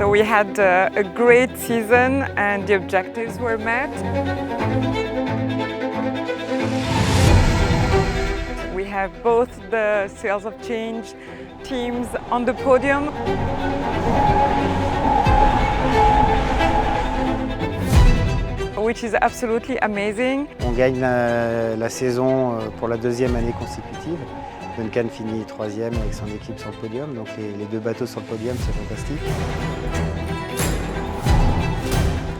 So we had a great season and the objectives were met. We have both the Sales of Change teams on the podium. Which is absolutely amazing. On gagne la saison pour la deuxième année consécutive. Duncan finit troisième avec son équipe sur le podium, donc les deux bateaux sur le podium, c'est fantastique.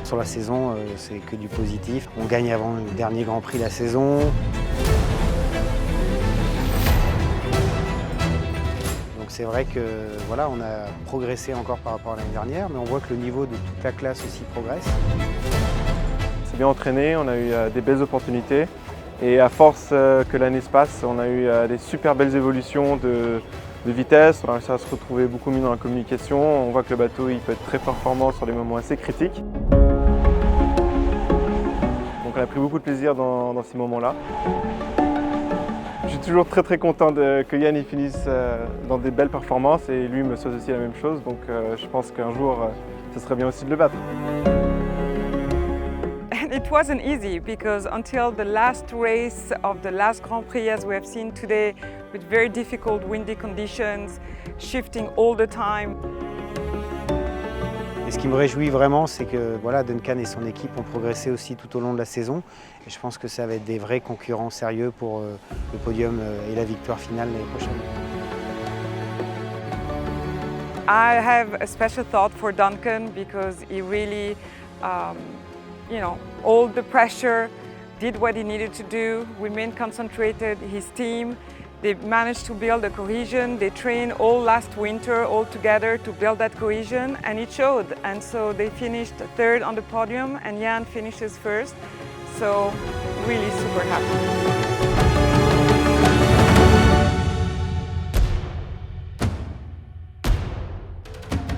Sur la saison, c'est que du positif. On gagne avant le dernier Grand Prix de la saison. Donc c'est vrai que voilà, on a progressé encore par rapport à l'année dernière, mais on voit que le niveau de toute la classe aussi progresse. On s'est bien entraîné, on a eu des belles opportunités et à force que l'année se passe, on a eu des super belles évolutions de vitesse, on a réussi à se retrouver beaucoup mieux dans la communication, on voit que le bateau il peut être très performant sur des moments assez critiques. Donc on a pris beaucoup de plaisir dans ces moments-là. Je suis toujours très content que Yann il finisse dans des belles performances et lui me souhaite aussi la même chose, donc je pense qu'un jour ce serait bien aussi de le battre. It wasn't easy because until the last race of the last Grand Prix, as we have seen today, with very difficult windy conditions, shifting all the time. Et ce qui me réjouit vraiment, c'est que voilà, Duncan et son équipe ont progressé aussi tout au long de la saison. Et je pense que ça va être des vrais concurrents sérieux pour le podium et la victoire finale l'année prochaine. I have a special thought for Duncan because he really all the pressure, did what he needed to do, remained concentrated, his team, they managed to build a cohesion, they trained all last winter all together to build that cohesion and it showed. And so they finished third on the podium and Jan finishes first. So really super happy.